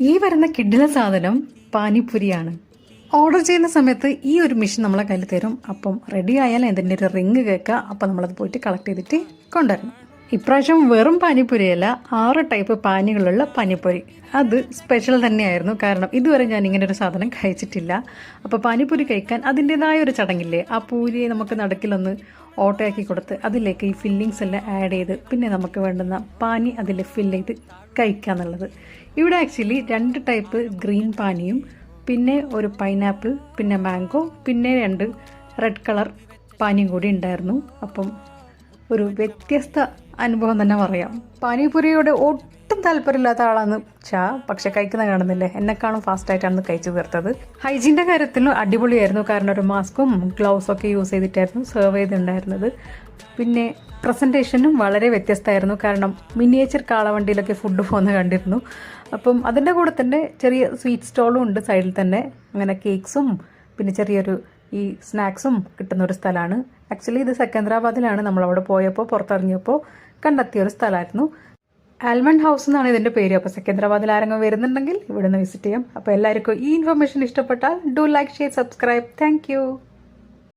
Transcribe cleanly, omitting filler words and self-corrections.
ഈ വരുന്ന കിഡിലെ സാധനം പാനിപ്പുരിയാണ്. ഓർഡർ ചെയ്യുന്ന സമയത്ത് ഈ ഒരു മെഷീൻ നമ്മളെ കയ്യിൽ തരും. അപ്പം റെഡി ആയാൽ ഇതിൻ്റെ ഒരു റിങ് കേൾക്കുക. അപ്പം നമ്മളത് പോയിട്ട് കളക്ട് ചെയ്തിട്ട് കൊണ്ടുവരണം. ഇപ്രാവശ്യം വെറും പാനിപ്പുരിയല്ല, 6 ടൈപ്പ് പാനികളുള്ള പാനിപ്പുരി. അത് സ്പെഷ്യൽ തന്നെയായിരുന്നു. കാരണം ഇതുവരെ ഞാൻ ഇങ്ങനെ ഒരു സാധനം കഴിച്ചിട്ടില്ല. അപ്പോൾ പാനിപ്പുരി കഴിക്കാൻ അതിൻ്റെതായ ഒരു ചടങ്ങില്ലേ, ആ പൂരിയെ നമുക്ക് നടുക്കിലൊന്ന് ഓട്ടയാക്കി കൊടുത്ത് അതിലേക്ക് ഈ ഫില്ലിങ്സ് എല്ലാം ആഡ് ചെയ്ത് പിന്നെ നമുക്ക് വേണ്ടുന്ന പാനി അതിൽ ഫില്ല് ചെയ്ത് കഴിക്കുക എന്നുള്ളത്. ഇവിടെ ആക്ച്വലി 2 ടൈപ്പ് ഗ്രീൻ പാനിയും പിന്നെ ഒരു പൈനാപ്പിൾ പിന്നെ മാംഗോ പിന്നെ 2 റെഡ് കളർ പാനിയും കൂടി ഉണ്ടായിരുന്നു. അപ്പം ഒരു വ്യത്യസ്ത അനുഭവം തന്നെ പറയാം. പാനിപൂരിയോട് ഒട്ടും താല്പര്യമില്ലാത്ത ആളാണ് പക്ഷെ കഴിക്കുന്ന കാണുന്നില്ലേ, എന്നെക്കാളും ഫാസ്റ്റായിട്ടാണ് കഴിച്ചു തീർത്തത്. ഹൈജീൻ്റെ കാര്യത്തിലും അടിപൊളിയായിരുന്നു. കാരണം ഒരു മാസ്കും ഗ്ലൗസൊക്കെ യൂസ് ചെയ്തിട്ടായിരുന്നു സെർവ് ചെയ്തിട്ടുണ്ടായിരുന്നത്. പിന്നെ പ്രസൻറ്റേഷനും വളരെ വ്യത്യസ്തമായിരുന്നു. കാരണം മിനിയേച്ചർ കാളവണ്ടിയിലൊക്കെ ഫുഡ് പോകുന്നത് കണ്ടിരുന്നു. അപ്പം അതിൻ്റെ കൂടെ തന്നെ ചെറിയ സ്വീറ്റ് സ്റ്റോളും ഉണ്ട് സൈഡിൽ തന്നെ. അങ്ങനെ കേക്ക്സും പിന്നെ ചെറിയൊരു ഈ സ്നാക്സും കിട്ടുന്ന ഒരു സ്ഥലമാണ്. ആക്ച്വലി ഇത് സെക്കന്ദരാബാദിലാണ്. നമ്മളവിടെ പോയപ്പോൾ പുറത്തിറങ്ങിയപ്പോൾ കണ്ടെത്തിയ ഒരു സ്ഥലമായിരുന്നു. ആൽമണ്ട് ഹൗസ് എന്നാണ് ഇതിൻ്റെ പേര്. അപ്പോൾ സെക്കന്ദരാബാദിൽ ആരെങ്കിലും വരുന്നുണ്ടെങ്കിൽ ഇവിടെ നിന്ന് വിസിറ്റ് ചെയ്യാം. അപ്പോൾ എല്ലാവർക്കും ഈ ഇൻഫർമേഷൻ ഇഷ്ടപ്പെട്ടാൽ do like, share, subscribe. Thank